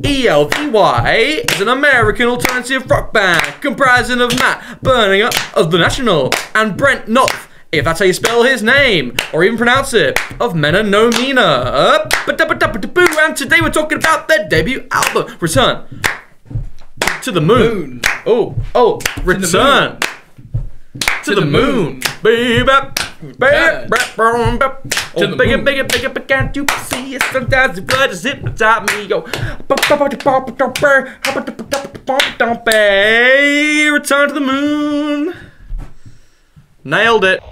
L-Y is an American alternative rock band comprising of Matt Berninger of The National and Brent Knopf, if that's how you spell his name, or even pronounce it, of Menomena. And today we're talking about their debut album, Return to the Moon. Oh, Return to the Moon. Baby. Oh, bigger, can't you see it? Sometimes the blood just hypnotize me. Yo, Return to the Moon. Nailed it.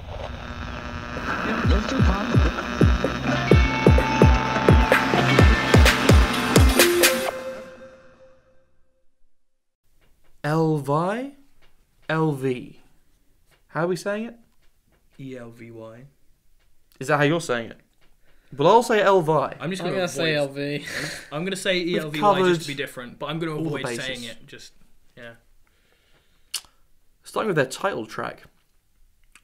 Elvi? LV. How are we saying it? ELVY. Is that how you're saying it? Well, I'll say Elvi. I'm gonna say LV. I'm gonna say ELVY just to be different, but I'm gonna avoid saying it. Just yeah. Starting with their title track,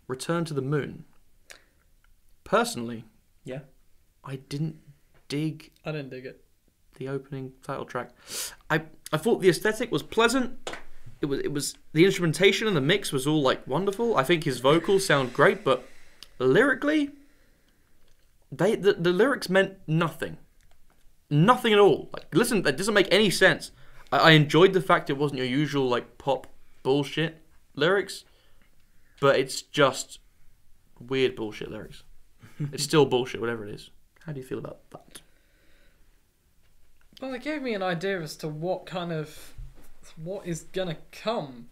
"Return to the Moon." Personally, yeah, I didn't dig. I didn't dig it. The opening title track. I thought the aesthetic was pleasant. It was the instrumentation and the mix was all like wonderful. I think his vocals sound great, but lyrically, the lyrics meant nothing at all. Like, listen, that doesn't make any sense. I enjoyed the fact it wasn't your usual like pop bullshit lyrics, but it's just weird bullshit lyrics. It's still bullshit, whatever it is. How do you feel about that? Well, it gave me an idea as to what is gonna come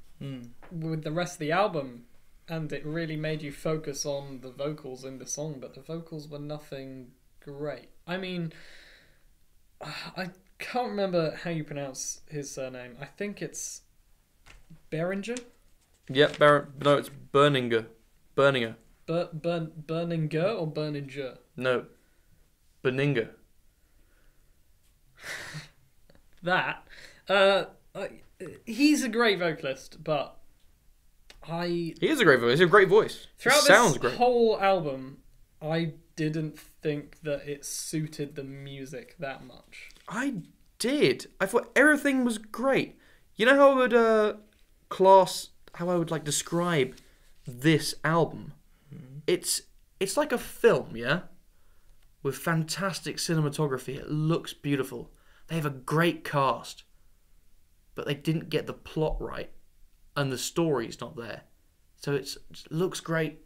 with the rest of the album, and it really made you focus on the vocals in the song, but the vocals were nothing great. I mean, I can't remember how you pronounce his surname. I think it's Berninger? Yep, no, it's Berninger. Berninger. Berninger or Berninger? No, Berninger. That. He's a great vocalist, but he is a great voice. He's a great voice. Throughout sounds this great. whole album, I didn't think that it suited the music that much. I did. I thought everything was great. You know how I would describe this album? It's like a film, yeah? With fantastic cinematography. It looks beautiful. They have a great cast. But they didn't get the plot right. And the story's not there. So it looks great.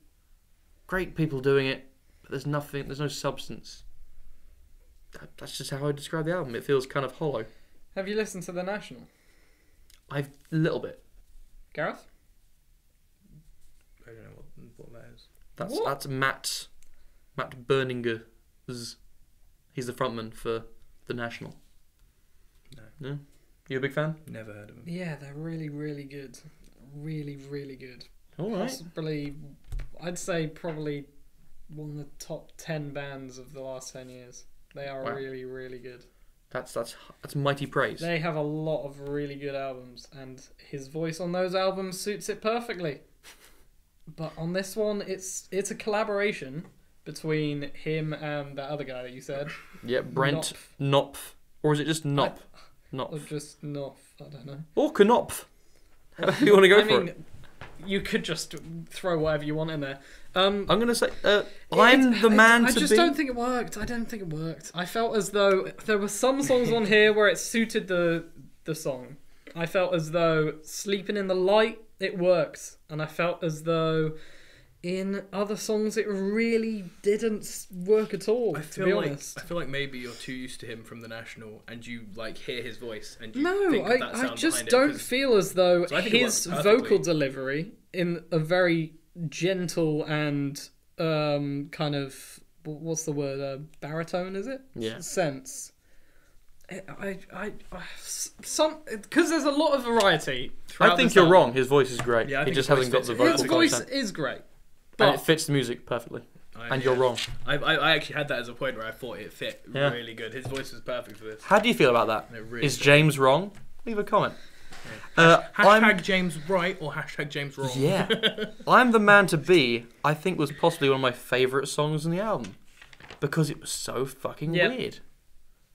Great people doing it. But there's no substance. That's just how I describe the album. It feels kind of hollow. Have you listened to The National? A little bit. Gareth? I don't know what that is. That's Matt Berninger. He's the frontman for The National. No? You a big fan? Never heard of him. Yeah, they're really, really good. Really, really good. All right. Possibly, I'd say probably one of the top 10 bands of the last 10 years. They are really, really good. That's mighty praise. They have a lot of really good albums, and his voice on those albums suits it perfectly. But on this one, it's a collaboration between him and that other guy that you said. Yeah, Brent Knopf. Or is it just Knopf? Or just Knopf, I don't know. Or Knopf. However you want to go for it. You could just throw whatever you want in there. I'm going to say, I'm the man to be... I just don't think it worked. I felt as though there were some songs on here where it suited the song. I felt as though Sleeping in the Light, it works. And I felt as though in other songs it really didn't work at all, to be honest. I feel like maybe you're too used to him from The National and you hear his voice and you No, think that sound I just behind don't feel as though his vocal perfectly. delivery in a very gentle and kind of, what's the word, baritone, is it? Yeah. Sense. Because there's a lot of variety. I think you're wrong. His voice is great. Yeah, he just hasn't got the vocal His voice is great. But and it fits the music perfectly. You're wrong. I actually had that as a point where I thought it fit really good. His voice was perfect for this. How do you feel about that? Really is James wrong? Leave a comment. Hashtag James right or hashtag James wrong. Yeah. I'm the Man to Be, I think was possibly one of my favourite songs in the album. Because it was so fucking weird.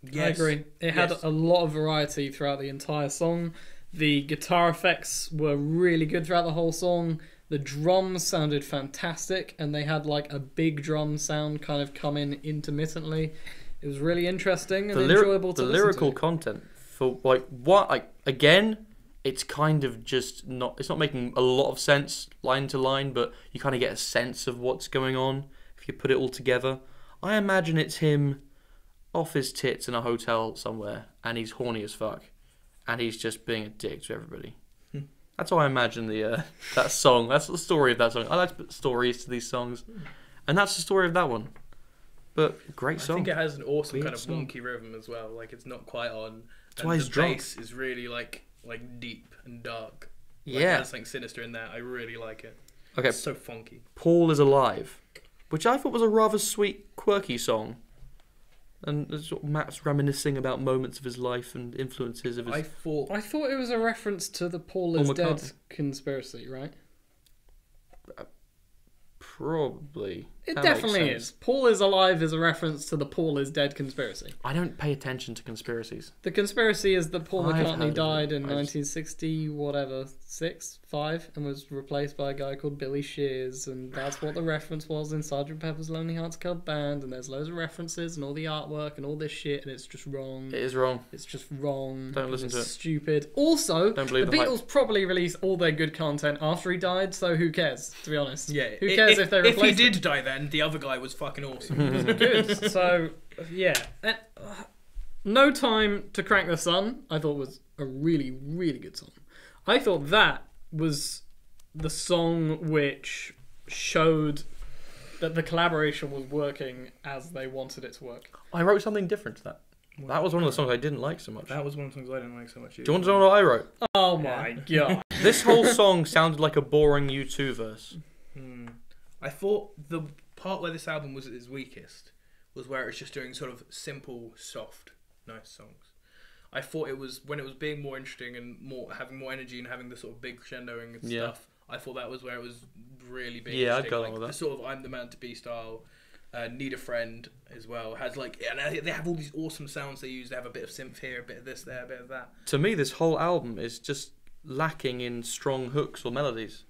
Yes. I agree. It had a lot of variety throughout the entire song. The guitar effects were really good throughout the whole song. The drums sounded fantastic, and they had like a big drum sound kind of come in intermittently. It was really interesting and enjoyable to listen to. The lyrical content for again, it's kind of just not. It's not making a lot of sense line to line, but you kind of get a sense of what's going on if you put it all together. I imagine it's him off his tits in a hotel somewhere, and he's horny as fuck, and he's just being a dick to everybody. That's how I imagine that song. That's the story of that song. I like to put stories to these songs, and that's the story of that one. But great song. I think it has an awesome kind of wonky rhythm as well. Like it's not quite on. That's why he's drunk. The bass is really like deep and dark. Yeah, it has something sinister in there. I really like it. Okay, it's so funky. Paul Is Alive, which I thought was a rather sweet, quirky song. And Matt's reminiscing about moments of his life and influences of his... I thought it was a reference to the Paul is Dead conspiracy, right? Probably. It definitely is. Paul is Alive is a reference to the Paul is Dead conspiracy. I don't pay attention to conspiracies. The conspiracy is that Paul McCartney died in 1960, whatever, 5, and was replaced by a guy called Billy Shears, and that's what the reference was in Sgt. Pepper's Lonely Hearts Club Band, and there's loads of references and all the artwork and all this shit, and it's just wrong. It is wrong. It's just wrong. Don't listen to it. Stupid. Also, the Beatles probably released all their good content after he died, so who cares, to be honest? Yeah. Who cares if they replaced If he did die then, the other guy was fucking awesome. It was good. So, yeah. And, No Time to Crank the Sun, I thought was a really, really good song. I thought that was the song which showed that the collaboration was working as they wanted it to work. I wrote something different to that. That was one of the songs I didn't like so much. That was one of the songs I didn't like so much either. Do you want to know what I wrote? Oh my god. This whole song sounded like a boring U2 verse. I thought the part where this album was at its weakest was where it's just doing sort of simple, soft, nice songs. I thought it was when it was being more interesting and having more energy and having the sort of big crescendoing and stuff. I thought that was where it was really being interesting. I'd go along with that. The sort of I'm the Man to Be style. Need a Friend as well has and they have all these awesome sounds they use. They have a bit of synth here, a bit of this there, a bit of that. To me, this whole album is just lacking in strong hooks or melodies.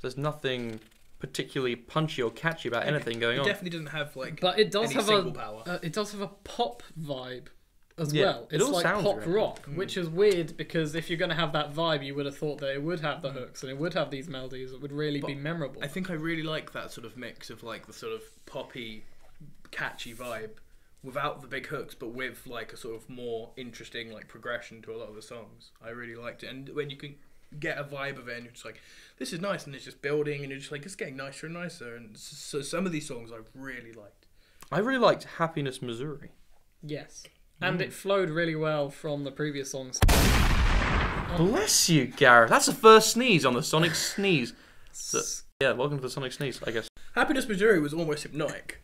There's nothing particularly punchy or catchy about anything going on. It definitely doesn't have but it does have power. It does have a pop vibe as Yeah, well. it It's all like sounds pop really rock, which is weird because if you're going to have that vibe, you would have thought that it would have the hooks and it would have these melodies that would really be memorable. I think I really like that sort of mix of like the sort of poppy, catchy vibe without the big hooks, but with like a sort of more interesting like progression to a lot of the songs. I really liked it, and when you can get a vibe of it and you're just like, this is nice, and it's just building and you're just like, it's getting nicer and nicer, and so some of these songs I really liked. I really liked Happiness Missouri. Yes, and it flowed really well from the previous songs. Bless you, Gareth. That's the first sneeze on the Sonic Sneeze. So, yeah, welcome to the Sonic Sneeze, I guess. Happiness Missouri was almost hypnotic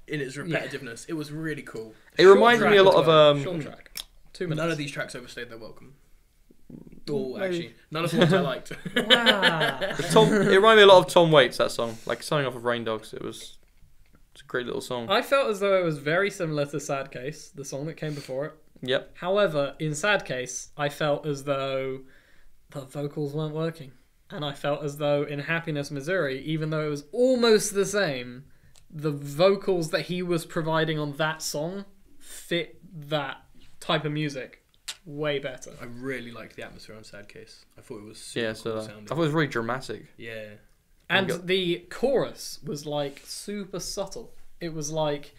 in its repetitiveness. It was really cool. It reminds me a lot of short track. 2 minutes. None of these tracks overstayed their welcome. Or actually, none of the ones I liked. It reminded me a lot of Tom Waits, that song. Like something off of Rain Dogs. It's a great little song. I felt as though it was very similar to Sad Case, the song that came before it. Yep. However, in Sad Case, I felt as though the vocals weren't working. And I felt as though in Happiness Missouri, even though it was almost the same, the vocals that he was providing on that song fit that type of music way better. I really liked the atmosphere on Sad Case. I thought it was super cool sounding. I thought it was really dramatic. Yeah. And the chorus was like super subtle. It was like,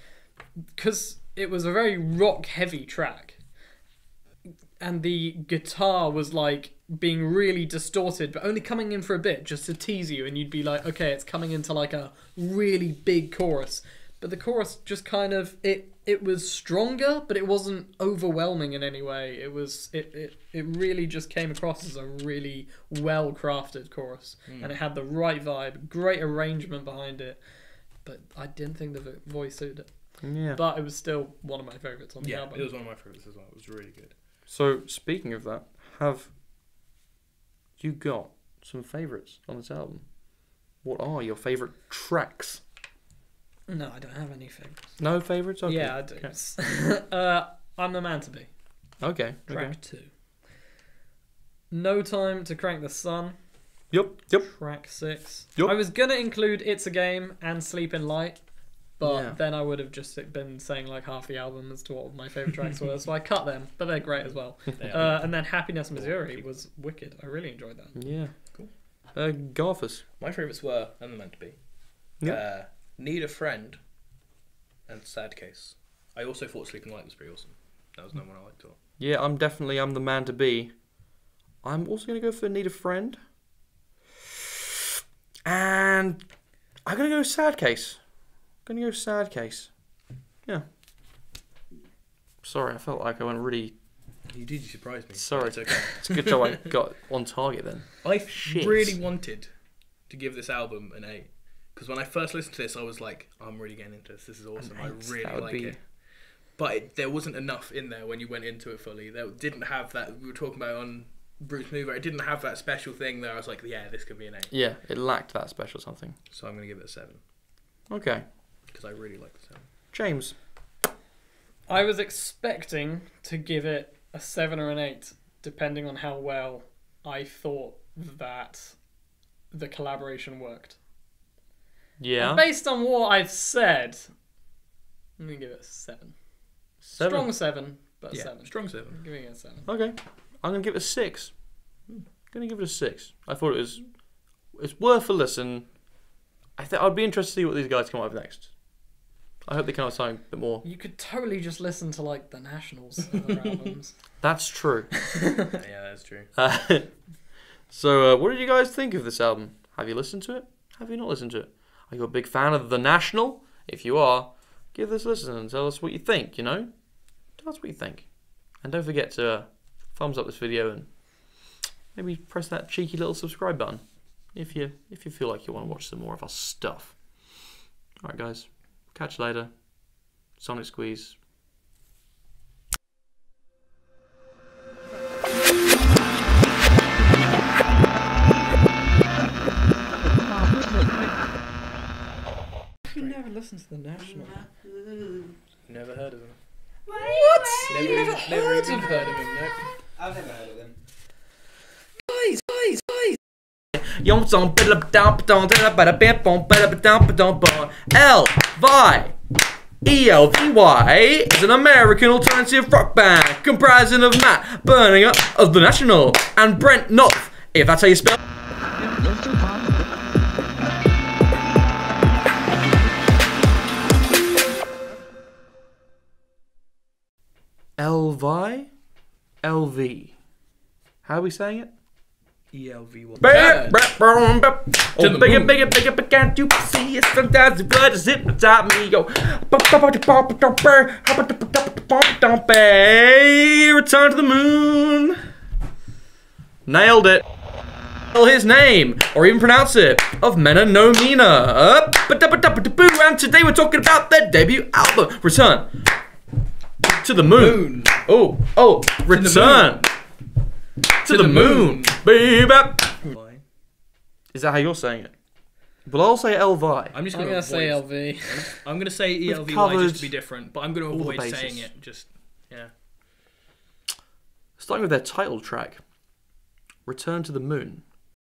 because it was a very rock heavy track, and the guitar was like being really distorted, but only coming in for a bit just to tease you, and you'd be like, okay, it's coming into like a really big chorus. But the chorus just kind of it was stronger, but it wasn't overwhelming in any way. It really just came across as a really well crafted chorus, and it had the right vibe, great arrangement behind it. But I didn't think the voice suited it. Yeah. But it was still one of my favourites on the album. It was one of my favourites as well. It was really good. So speaking of that, have you got some favourites on this album? What are your favourite tracks? No, I don't have any favourites. No favourites? Okay. Yeah, I do. Okay. I'm the Man to Be. Okay. Track 2. No Time to Crank the Sun. Yep. Track 6. Yep. I was gonna include It's a Game and Sleep in Light, but Yeah. then I would have just been saying like half the album as to what my favourite tracks were, so I cut them, but they're great as well. And then Happiness Missouri was wicked. I really enjoyed that. Yeah. Cool. Garthus. My favourites were, and they're meant to be, Need a Friend and Sad Case. I also thought Sleeping Light was pretty awesome. That was another one I liked a lot. Yeah, I'm the man to be. I'm also going to go for Need a Friend. And I'm going to go Sad Case. Sad Case. Yeah. Sorry, I felt like I went really... You did, you surprised me. Sorry. It's okay. It's a good job I got on target then. I really wanted to give this album an 8. Because when I first listened to this, I was like, I'm really getting into this. This is awesome. I really like it. But there wasn't enough in there when you went into it fully. There didn't have that. We were talking about on Bruce Mover. It didn't have that special thing there. I was like, yeah, this could be an 8. Yeah, it lacked that special something. So I'm going to give it a 7. Okay. Because I really like the sound. James. I was expecting to give it a 7 or an 8, depending on how well I thought that the collaboration worked. Yeah. And based on what I've said, I'm going to give it a 7. Strong 7, but Yeah, 7. strong 7. I'm giving it a 7. Okay. I'm going to give it a 6. Going to give it a 6. I thought it's worth a listen. I'd be interested to see what these guys come up with next. I hope they come up with something a bit more. You could totally just listen to like the Nationals other albums. That's true. Yeah, that's true. So, what did you guys think of this album? Have you listened to it? Have you not listened to it? Are you a big fan of The National? If you are, give this a listen and tell us what you think, you know? Tell us what you think. And don't forget to thumbs up this video and maybe press that cheeky little subscribe button if you feel like you want to watch some more of our stuff. Alright guys, catch you later. Sonic Squeeze. You never listened to The National. Never heard of them. What? Never You never even heard of heard of them, no. I've never heard of them. Guys. L-Y-E-L-V-Y is an American alternative rock band comprising of Matt Berninger of The National and Brent Knopf, if that's how you spell. L-V? How are we saying it? ELV1. Oh, bigger, but can't you see it? Sometimes the blood just hypnotize me, yo. Return to the moon. Nailed it. Spell his name, or even pronounce it, of Menomena. And today we're talking about their debut album, Return to the Moon. Oh, Return to the moon, baby. Is that how you're saying it? Well, I'll say L-Vi. I'm gonna say LV. I'm going to say We've ELVY covered just to be different, but I'm going to all the avoid bases. saying it. Just, yeah. Starting with their title track, Return to the Moon.